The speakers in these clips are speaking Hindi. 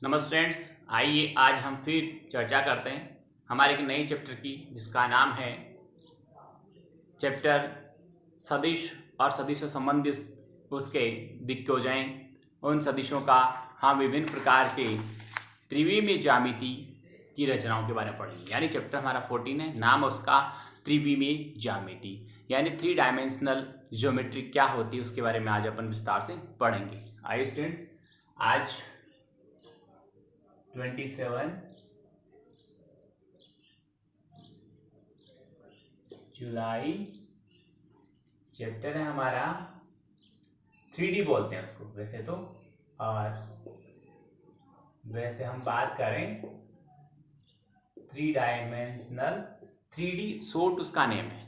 नमस्ते फ्रेंड्स। आइए आज हम फिर चर्चा करते हैं हमारे एक नए चैप्टर की, जिसका नाम है चैप्टर सदिश और सदिश से संबंधित उसके दिक्कोजयं। उन सदिशों का हम विभिन्न प्रकार के त्रिविमीय ज्यामिति की रचनाओं के बारे में पढ़ेंगे। यानी चैप्टर हमारा 14 है, नाम उसका त्रिविमीय ज्यामिति, यानी 3 डायमेंशनल ज्योमेट्री क्या होती है उसके बारे में आज अपन विस्तार से पढ़ेंगे। आइए स्टूडेंट्स, आज 27 जुलाई चैप्टर है हमारा 3D बोलते हैं उसको वैसे तो। और वैसे हम बात करें 3 डायमेंशनल 3D शॉर्ट उसका नेम है।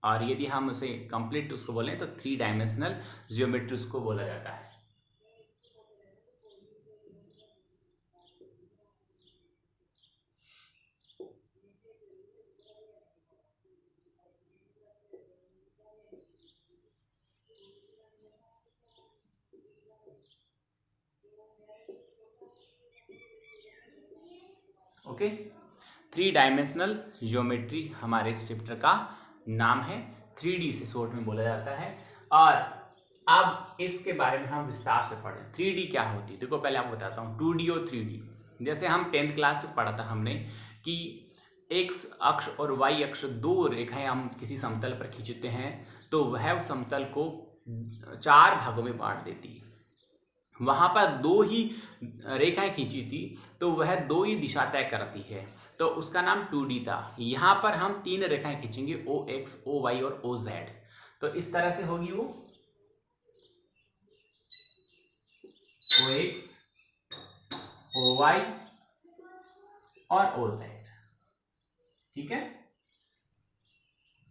और यदि हम उसे कंप्लीट उसको बोलें तो 3 डायमेंशनल जियोमेट्री उसको बोला जाता है। ओके, 3 डायमेंशनल ज्योमेट्री हमारे इस चैप्टर का नाम है। 3D से शॉर्ट में बोला जाता है। और अब इसके बारे में हम विस्तार से पढ़ें 3D क्या होती है। देखो, पहले आपको बताता हूँ 2D और 3D। जैसे हम 10th क्लास से पढ़ा था हमने कि एक्स अक्ष और वाई अक्ष दो रेखाएं हम किसी समतल पर खींचते हैं तो वह उस समतल को 4 भागों में बांट देती है। वहां पर 2 ही रेखाएं खींची थी तो वह 2 ही दिशा तय करती है, तो उसका नाम 2D था। यहां पर हम 3 रेखाएं खींचेंगे, ओ एक्स, ओ वाई और ओ जेड। तो इस तरह से होगी वो ओ एक्स, ओ वाई और ओ जेड। ठीक है,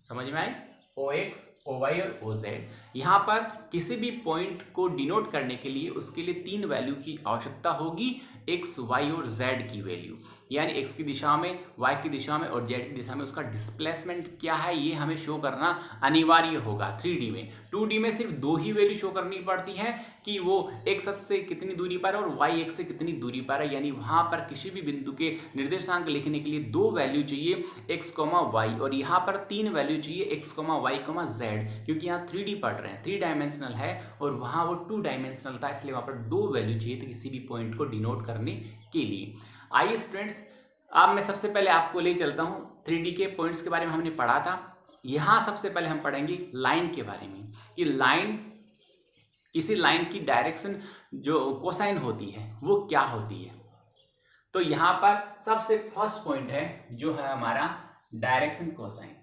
समझ में आई? ओ एक्स, ओ वाई और ओ जेड। यहां पर किसी भी पॉइंट को डिनोट करने के लिए उसके लिए 3 वैल्यू की आवश्यकता होगी, एक्स, वाई और जेड की वैल्यू। यानी एक्स की दिशा में, वाई की दिशा में और जेड की दिशा में उसका डिस्प्लेसमेंट क्या है ये हमें शो करना अनिवार्य होगा 3D में। 2D में सिर्फ 2 ही वैल्यू शो करनी पड़ती है कि वो एक्स अक्ष से कितनी दूरी पर है और वाई अक्ष से कितनी दूरी पर है। यानी वहां पर किसी भी बिंदु के निर्देशांक लिखने के लिए 2 वैल्यू चाहिए, एक्स कॉमा वाई, और यहाँ पर 3 वैल्यू चाहिए, X comma Y comma Z, क्योंकि यहाँ 3D पढ़ रहे हैं, 3 डायमेंशनल है और वहां वो 2 डायमेंशनल था, इसलिए वहां पर 2 वैल्यू चाहिए थी किसी भी पॉइंट को डिनोट करने के लिए। आइए स्टूडेंट्स, अब मैं सबसे पहले आपको ले चलता हूँ 3D के पॉइंट्स के बारे में हमने पढ़ा था। यहां सबसे पहले हम पढ़ेंगे लाइन के बारे में कि लाइन, किसी लाइन की डायरेक्शन जो कोसाइन होती है वो क्या होती है। तो यहां पर सबसे फर्स्ट पॉइंट है जो है हमारा डायरेक्शन कोसाइन।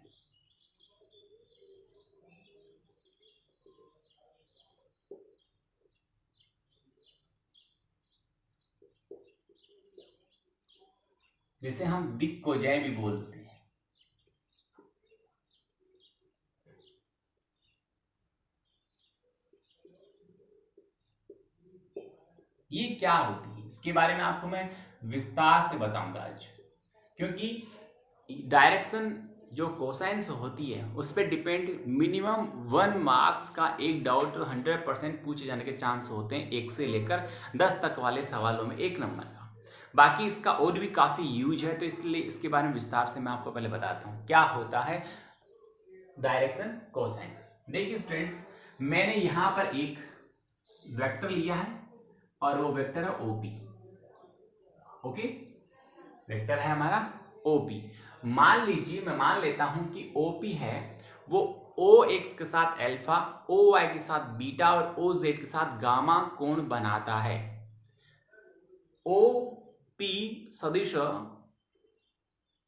जिसे हम दिक्कोजय भी बोलते हैं। ये क्या होती है इसके बारे में आपको मैं विस्तार से बताऊंगा आज, क्योंकि डायरेक्शन जो कोसाइंस होती है उस पर डिपेंड मिनिमम 1 मार्क्स का एक डाउट 100% पूछे जाने के चांस होते हैं, 1 से लेकर 10 तक वाले सवालों में 1 नंबर का। बाकी इसका और भी काफी यूज है, तो इसलिए इसके बारे में विस्तार से मैं आपको पहले बताता हूँ क्या होता है डायरेक्शन कोसाइन। देखिए स्टूडेंट्स, मैंने यहां पर एक वेक्टर लिया है और वो वेक्टर है ओपी। ओके, वेक्टर है हमारा ओपी। मान लीजिए, मैं मान लेता हूं कि ओपी है वो ओ एक्स के साथ अल्फा, ओ वाई के साथ बीटा और ओ जेड के साथ गामा कोण बनाता है। ओ पी सदिश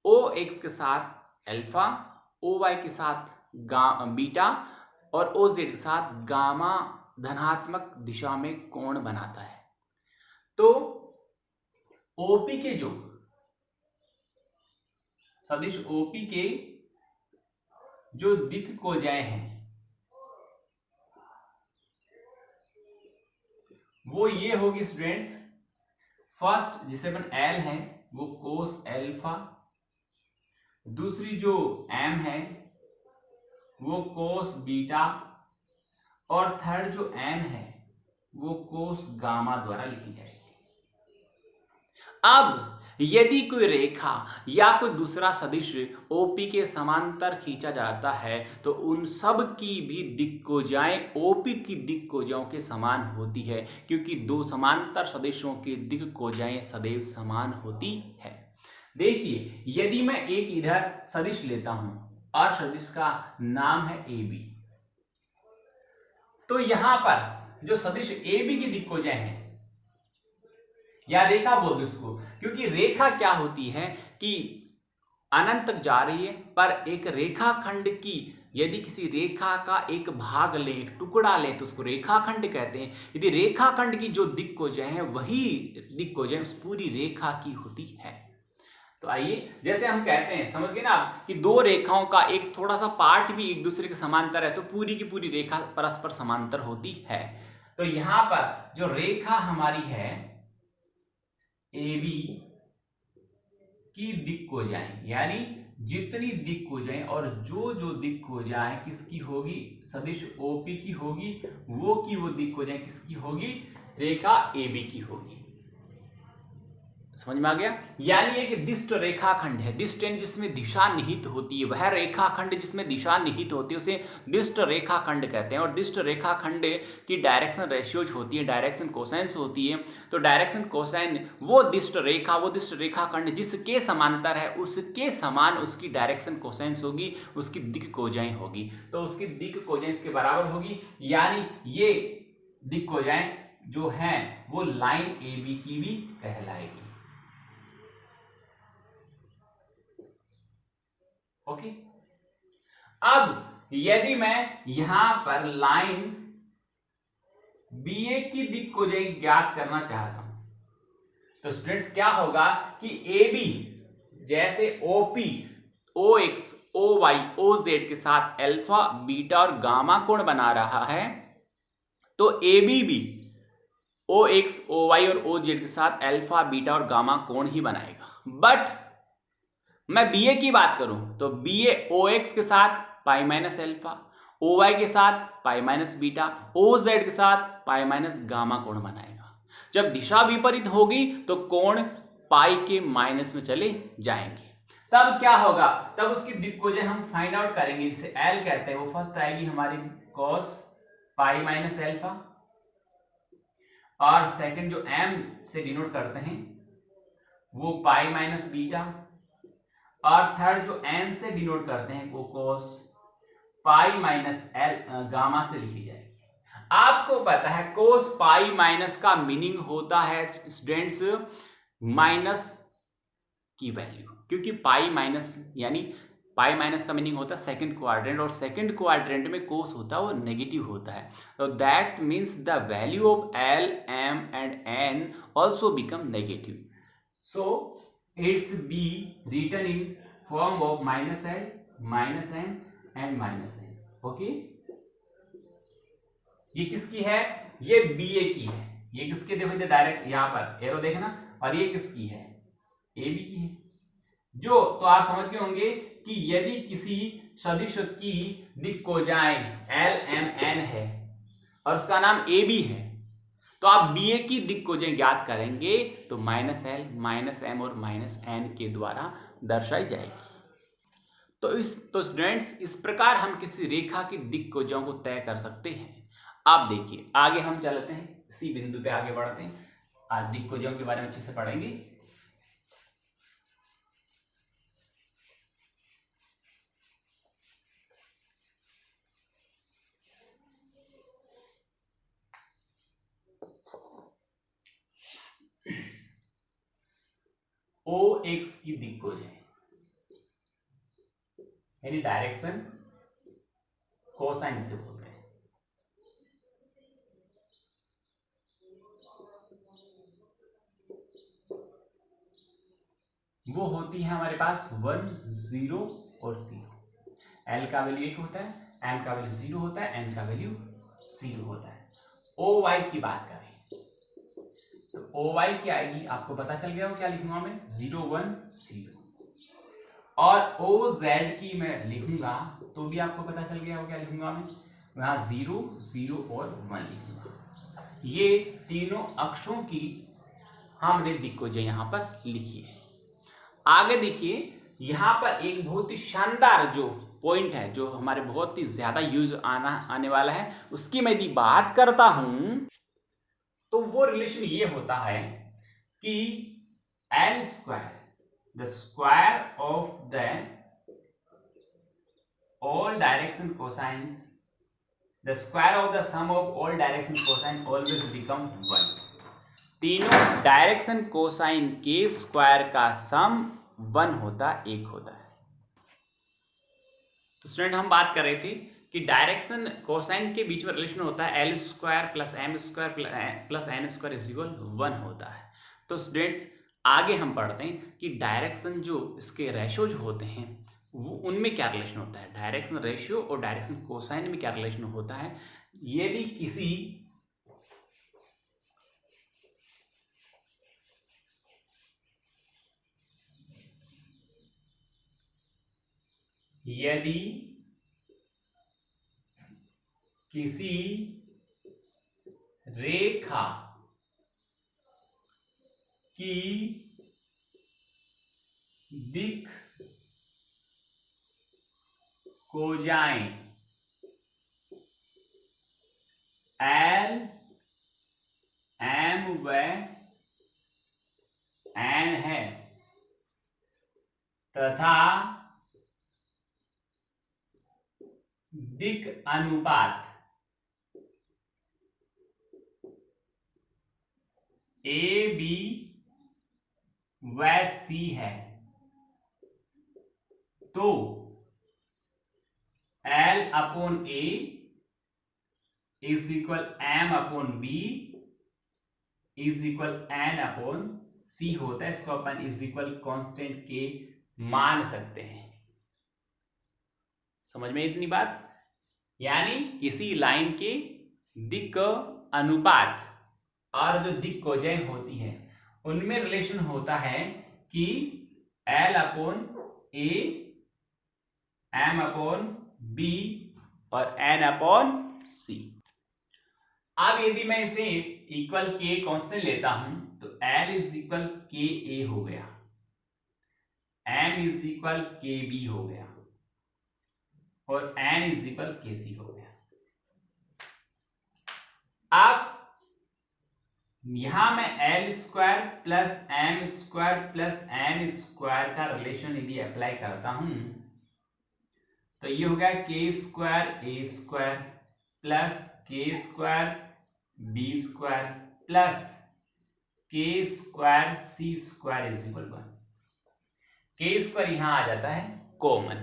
ओ एक्स के साथ अल्फा, ओ वाई के साथ बीटा और ओ जेड के साथ गामा धनात्मक दिशा में कोण बनाता है। तो ओपी के जो सदिश ओपी के जो दिक्कोजय हैं वो ये होगी स्टूडेंट्स, फर्स्ट जिसे अपन एल है वो कोस एल्फा, दूसरी जो एम है वो कोस बीटा और थर्ड जो एन है वो कोस गामा द्वारा लिखी जाएगी। अब यदि कोई रेखा या कोई दूसरा सदिश OP के समांतर खींचा जाता है तो उन सब की भी दिक्कोजाएं OP की दिक्कोजाओं के समान होती है, क्योंकि दो समांतर सदिशों की दिक्कोजाएं सदैव समान होती है। देखिए, यदि मैं एक इधर सदिश लेता हूं और सदिश का नाम है AB, तो यहां पर जो सदिश AB की दिक्कोजाएं हैं या रेखा बोल दो इसको, क्योंकि रेखा क्या होती है कि अनंत तक जा रही है, पर एक रेखाखंड की यदि किसी रेखा का एक भाग ले, एक टुकड़ा ले, तो उसको रेखाखंड कहते हैं। यदि रेखाखंड की जो दिक्कोजाएं है वही दिक्कोजाएं उस पूरी रेखा की होती है। तो आइए, जैसे हम कहते हैं, समझ गए ना आप, कि दो रेखाओं का एक थोड़ा सा पार्ट भी एक दूसरे के समांतर है तो पूरी की पूरी रेखा परस्पर समांतर होती है। तो यहां पर जो रेखा हमारी है AB की दिक्कोजाएं, यानी जितनी दिक्कोजाएं और जो जो दिक्कोजाएं किसकी होगी, सदिश OP की होगी, वो दिक्कोजाएं किसकी होगी, रेखा AB की होगी। समझ में आ गया? यानी एक दिष्ट रेखाखंड है, दिष्ट यानी जिसमें दिशा निहित होती है, वह रेखाखंड जिसमें दिशा निहित होती है उसे दिष्ट रेखाखंड कहते हैं। और दिष्ट रेखाखंड की डायरेक्शन रेशियोज होती है, डायरेक्शन कोसाइंस होती है। तो डायरेक्शन कोसाइन वो दिष्ट रेखाखंड जिसके समांतर है उसके समान उसकी डायरेक्शन कोसाइंस होगी, उसकी दिक् कोजाएं होगी। तो उसकी दिक् कोजाएं इसके बराबर होगी, यानी ये दिक् कोजाएं जो हैं वो लाइन AB की भी कहलाएगी। ओके, अब यदि मैं यहां पर लाइन BA की दिक्कोजाएं ज्ञात करना चाहता हूं, तो स्टूडेंट्स क्या होगा कि AB जैसे OP, OX, OY, OZ के साथ अल्फा, बीटा और गामा कोण बना रहा है, तो AB भी OX, OY और OZ के साथ अल्फा, बीटा और गामा कोण ही बनाएगा। बट मैं BA की बात करूं तो BA OX के साथ पाई माइनस अल्फा, OY के साथ पाई माइनस बीटा, OZ के साथ पाई माइनस गामा कोण बनाएगा। जब दिशा विपरीत होगी तो कोण पाई के माइनस में चले जाएंगे। तब क्या होगा, तब उसकी दिक्कोजाएं हम फाइंड आउट करेंगे, जिसे L कहते हैं। वो फर्स्ट आएगी हमारी cos पाई माइनस अल्फा, और सेकंड जो M से डिनोट करते हैं वो पाई माइनस बीटा, और थर्ड जो n से डिनोट करते हैं वो cos pi minus L gamma से लिखी जाएगी। आपको पता है cos पाई माइनस का मीनिंग होता है स्टूडेंट्स माइनस की वैल्यू, क्योंकि पाई माइनस यानी पाई माइनस का मीनिंग होता है सेकंड क्वाड्रेंट, और सेकंड क्वाड्रेंट में cos होता है वो नेगेटिव होता है। तो that means the value of L, M and N also become negative. So it's be written in form of minus L, minus M and minus N. Okay? ये किसकी है, ये BA की है। ये किसके, देखो इधर डायरेक्ट यहाँ पर एरो देखना, और ये किसकी है, AB की है। जो तो आप समझ गए होंगे कि यदि किसी सदिश की दिक्कोजाएं L, M, N है और उसका नाम AB है, तो आप BA की दिक्कोजाएं ज्ञात करेंगे तो माइनस L, माइनस M और माइनस N के द्वारा दर्शाई जाएगी। तो स्टूडेंट्स इस प्रकार हम किसी रेखा की दिक्कोजाओं को तय कर सकते हैं। आप देखिए, आगे हम चलते हैं, इसी बिंदु पे आगे बढ़ते हैं। आज दिक्कोजाओं के बारे में अच्छे से पढ़ेंगे। OX की दिक्कोजाएं यानी डायरेक्शन कोसाइन से बोलते हैं। वो होती है हमारे पास 1, 0 और 0। L का वैल्यू 1 होता है, M का वैल्यू 0 होता है, N का वैल्यू 0 होता है। OY की बात करें तो OY क्या आएगी, आपको पता चल गया हो क्या लिखूंगा मैं, 0, 1, 0। और OZ की मैं लिखूंगा तो भी आपको पता चल गया हो क्या लिखूंगा मैं, वहां 0, 0 और 1 लिखूंगा। ये तीनों अक्षों की हमने दिक्कोजय यहां पर लिखी है। आगे देखिए, यहां पर एक बहुत ही शानदार जो पॉइंट है, जो हमारे बहुत ही ज्यादा यूज आने वाला है, उसकी मैं यदि बात करता हूं तो वो रिलेशन ये होता है कि L square, the square of the all direction cosines, the square of the sum of all direction cosine always become 1। तीनों डायरेक्शन कोसाइन के स्क्वायर का सम 1 होता, 1 होता है। तो स्टूडेंट हम बात कर रहे थे कि डायरेक्शन कोसाइन के बीच में रिलेशन होता है L square plus M square plus N square is equal 1 होता है। तो स्टूडेंट्स आगे हम पढ़ते हैं कि डायरेक्शन जो इसके रेशियोज होते हैं वो उनमें क्या रिलेशन होता है, डायरेक्शन रेशियो और डायरेक्शन कोसाइन में क्या रिलेशन होता है। यदि किसी रेखा की दिक कोजाएं एल एम व एन है तथा दिक अनुपात ए बी व सी है, तो L upon A is equal M upon B is equal N upon C होता है। इसको अपन इज इक्वल कॉन्स्टेंट के मान सकते हैं। समझ में इतनी बात? यानी किसी लाइन के दिक् अनुपात और जो दिक् कोजय होती है उनमें रिलेशन होता है कि एल अपॉन ए, एम अपॉन बी और एन अपॉन सी। अब यदि मैं इसे इक्वल के कांस्टेंट लेता हूं तो एल इज इक्वल के ए हो गया, M is equal K B हो गया और एन इज इक्वल के सी हो गया। अब यहां मैं L square plus M square plus N square का रिलेशन यदि अप्लाई करता हूं तो ये हो गया K square A square plus K square B square plus K square C square is equal 1। K square यहां आ जाता है कॉमन,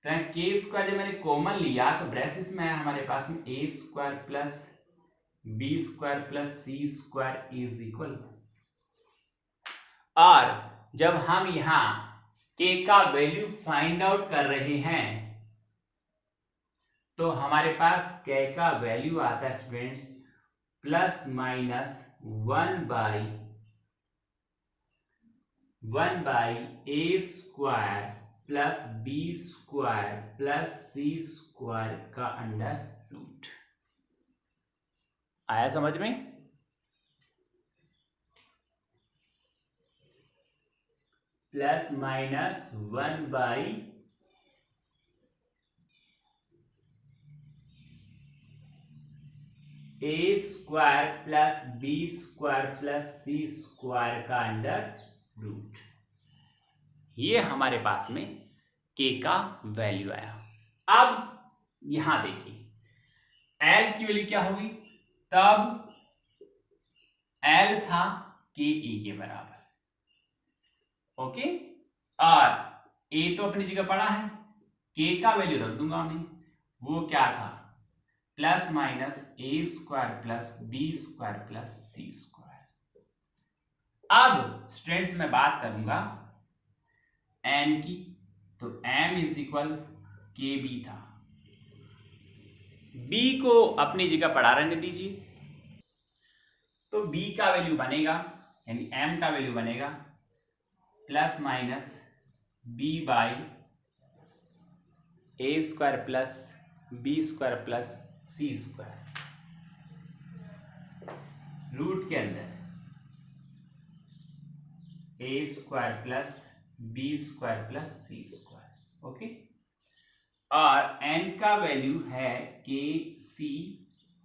तो के स्क्वायर जब मैंने कॉमन लिया तो ब्रेसिस में हमारे पास में A square plus B square plus C square is equal. और जब हम यहां के का वैल्यू फाइंड आउट कर रहे हैं तो हमारे पास के का वैल्यू आता है students plus minus 1 by A square plus B square plus C square का अंडर रूट। आया समझ में? Plus minus 1 by A square plus B square plus C square का अंडर रूट। ये हमारे पास में के का वैल्यू आया। अब यहां देखिए एल की वैल्यू क्या होगी, तब एल था के ए के बराबर, ओके। और ए तो अपनी जगह पड़ा है, के का वैल्यू रख दूंगा मैं, वो क्या था plus minus A square plus B square plus C square. अब स्टूडेंट्स मैं बात करूंगा एन की, तो M is equal K B था, बी को अपनी जगह पड़ा रहने दीजिए, तो बी का वैल्यू बनेगा यानी एम का वैल्यू बनेगा plus minus B by A square plus B square plus C square root के अंदर A square plus B square plus C square. Okay, और n का वैल्यू है के सी,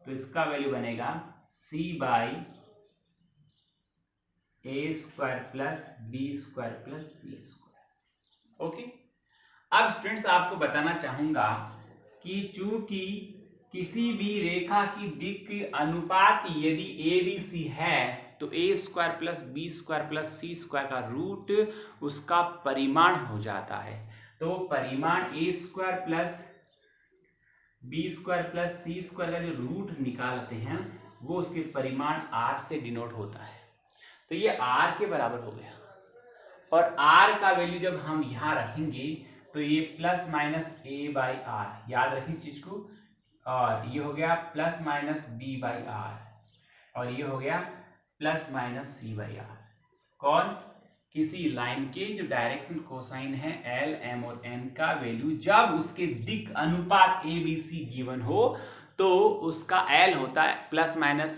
तो इसका वैल्यू बनेगा c by A square plus B square plus C square. Okay, अब स्टूडेंट्स आपको बताना चाहूंगा कि चूंकि किसी भी रेखा की दिक् अनुपात यदि ए बी सी है तो A square plus B square plus C square का रूट उसका परिमाण हो जाता है। तो परिमाण A square plus B square plus C square का जो रूट निकालते हैं वो उसके परिमाण r से डिनोट होता है। तो ये r के बराबर हो गया, और r का वैल्यू जब हम यहां रखेंगे तो ये plus minus A by R, याद रखिए इस चीज को, और ये हो गया plus minus B by R, और ये हो गया plus minus C by R. कौन? किसी लाइन के जो डायरेक्शन कोसाइन है एल एम और एन का वैल्यू जब उसके दिक् अनुपात ए बी सी गिवन हो तो उसका एल होता है plus minus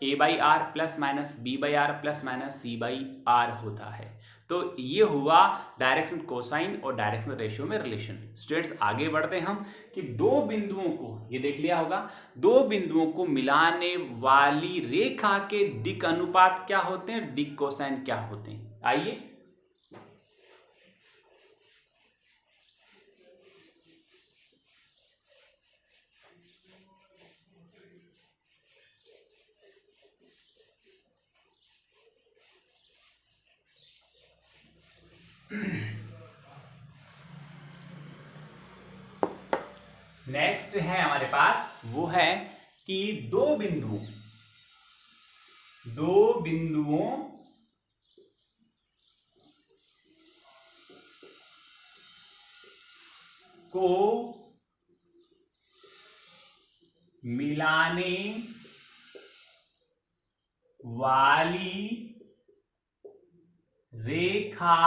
A by R plus minus B by R plus minus C by R होता है। तो ये हुआ डायरेक्शन कोसाइन और डायरेक्शन रेशियो में रिलेशन। स्टूडेंट्स आगे बढ़ते हैं हम कि दो बिंदुओं को, ये देख लिया होगा, दो बिंदुओं को मिलाने वाली रेखा के दिक् अनुपात क्या होते हैं, दिक् कोसाइन क्या होते हैं। आइए नेक्स्ट है हमारे पास, वो है कि दो बिंदुओं को मिलाने वाली रेखा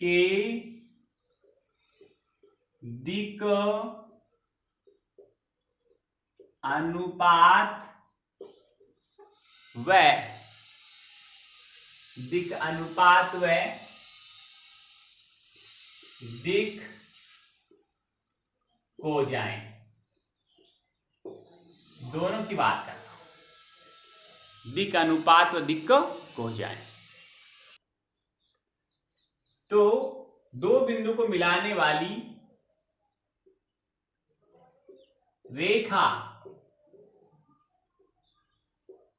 के दिक् अनुपात व दिक् कोसाइन, दोनों की बात करता हूं, दिक् अनुपात व दिक् कोसाइन। तो दो बिंदु को मिलाने वाली रेखा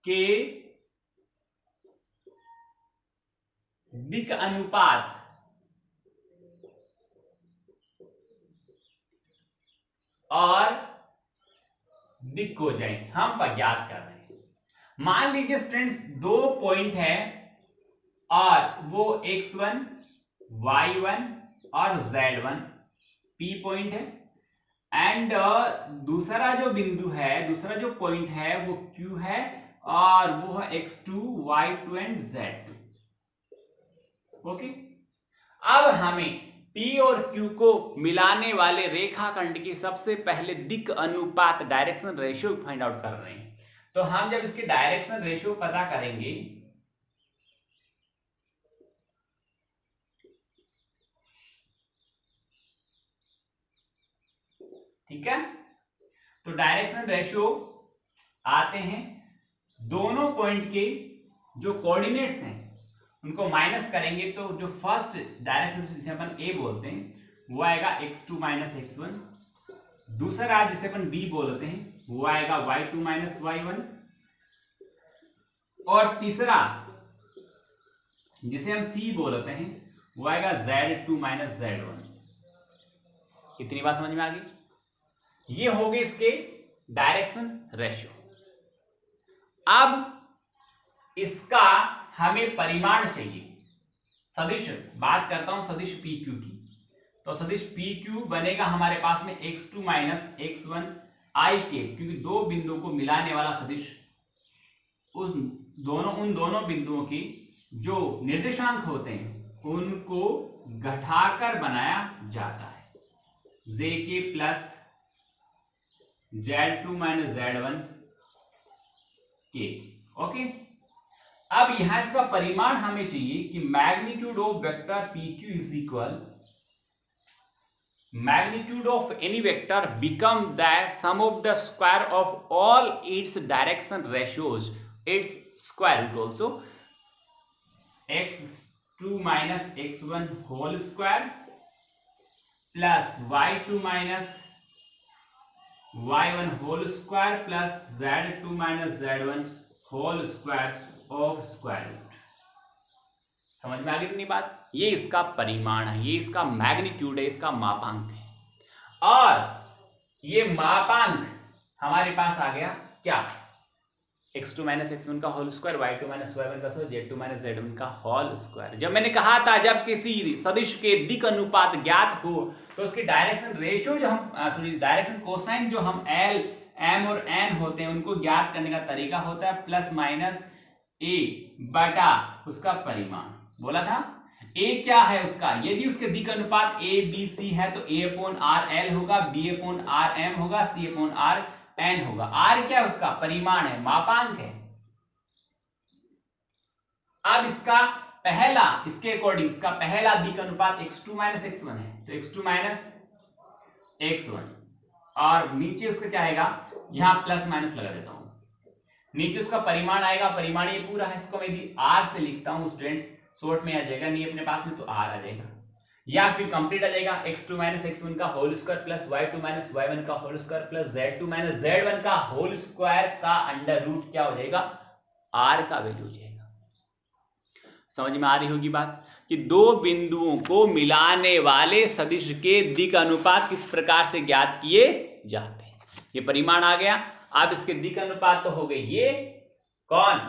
के दिक् अनुपात और दिक् कोसाइन हम ज्ञात कर रहे हैं। मान लीजिए स्टूडेंट्स दो पॉइंट है और वो x1 y1 और z1 P पॉइंट है, एंड दूसरा जो बिंदु है, दूसरा जो पॉइंट है वो Q है और वो है x2 y2 and z2। Okay, अब हमें P और Q को मिलाने वाले रेखाखंड के सबसे पहले दिक् अनुपात डायरेक्शन रेशियो फाइंड आउट कर रहे हैं। तो हम जब इसके डायरेक्शन रेशियो पता करेंगे, ठीक है, तो डायरेक्शन रेशियो आते हैं, दोनों पॉइंट के जो कोऑर्डिनेट्स हैं उनको माइनस करेंगे तो जो फर्स्ट डायरेक्शन जिसे अपन ए बोलते हैं वो आएगा x2 माइनस x1, दूसरा जिसे अपन b बोलते हैं वो आएगा y2 माइनस y1, और तीसरा जिसे हम c बोलते हैं वो आएगा z2 माइनस z1। इतनी बात समझ में आ गई? ये हो गए इसके डायरेक्शन रेशियो। अब इसका हमें परिमाण चाहिए, सदिश बात करता हूं सदिश PQ की, तो सदिश PQ बनेगा हमारे पास में x2 माइनस x1 i के, क्योंकि दो बिंदुओं को मिलाने वाला सदिश उन दोनों बिंदुओं की जो निर्देशांक होते हैं उनको घटाकर बनाया जाता है, jk plus z2 minus z1 के। ओके, अब यहां इसका परिमाण हमें चाहिए कि magnitude of vector PQ is equal magnitude of any vector become the sum of the square of all its direction ratios, its square root also, x2 minus x1 whole square plus y2 minus y1 whole square plus z2 minus z1 whole square of square root। समझ में आ गई इतनी बात? ये इसका परिमाण है, ये इसका मैग्नीट्यूड है, इसका मापांक है। और ये मापांक हमारे पास आ गया क्या? x2 माइनस x1 का whole square, y2 minus y1 का स्क्वायर, z2 माइनस z1 का होल स्क्वायर। जब मैंने कहा था जब किसी सदिश के दिक् अनुपात ज्ञात हो तो उसकी डायरेक्शन रेशियो जो हम डायरेक्शन कोसाइन जो हम l, m और n होते हैं उनको ज्ञात करने का तरीका होता है प्लस माइनस a बटा उसका परिमाण। बोला था a क्या है उसका, यदि उसके दिक् अनुपात a b c है तो a अपॉन r l होगा, b अपॉन r m होगा, c अपॉन r n होगा। r क्या है उसका परिमाण है, मापांक है। अब इसका पहला, इसके अकॉर्डिंग इसका पहला दिक् अनुपात x2 माइनस x1 है तो x2 माइनस x1 और नीचे उसका क्या आएगा, यहां प्लस माइनस लगा देता हूं, नीचे उसका परिमाण आएगा। परिमाण ये पूरा है, इसको मैं यदि r से लिखता हूं स्टूडेंट्स शॉर्ट में आ जाएगा, नहीं अपने पास में तो r आ जाएगा, या फिर कंप्लीट आ जाएगा x2 माइनस x1 का whole square plus y2 minus y1 का whole square plus z2 minus z1 का होल स्क्वायर का अंडर रूट क्या हो जाएगा, r का वैल्यू हो जाएगा। समझ में आ रही होगी बात कि दो बिंदुओं को मिलाने वाले सदिश के दिक् अनुपात किस प्रकार से ज्ञात किए जाते हैं। ये परिमाण आ गया। अब इसके दिक् अनुपात तो हो गए, ये कौन,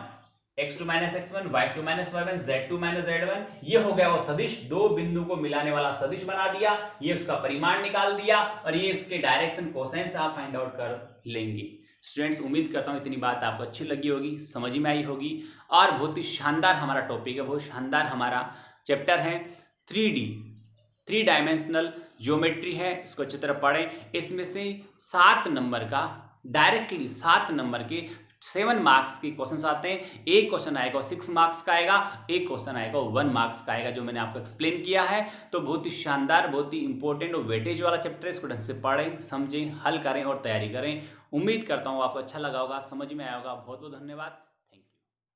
x2 minus x1, y2 minus y1, z2 minus z1, ये हो गया वो सदिश, दो बिंदु को मिलाने वाला सदिश बना दिया, ये उसका परिमाण निकाल दिया और ये इसके डायरेक्शन कोसाइन से आप फाइंड आउट कर लेंगे। स्टूडेंट्स उम्मीद करता हूं इतनी बात आपको अच्छी लगी होगी, समझ में आई होगी और बहुत ही शानदार हमारा टॉपिक है, बहुत शानदार हमारा चैप्टर है 3D, 3 डायमेंशनल ज्योमेट्री है। इसको अच्छी तरह पढ़ें। इसमें से 7 नंबर का डायरेक्टली 7 नंबर के 7 मार्क्स के क्वेश्चन आते हैं। एक क्वेश्चन आएगा 6 मार्क्स का आएगा, एक क्वेश्चन आएगा 1 मार्क्स का आएगा, जो मैंने आपको एक्सप्लेन किया है। तो बहुत ही शानदार, बहुत ही इंपॉर्टेंट और वेटेज वाला चैप्टर है। इसको ढंग से पढ़ें, समझें, हल करें और तैयारी करें। उम्मीद करता हूँ आपको अच्छा लगा होगा, समझ में आया होगा। बहुत बहुत धन्यवाद।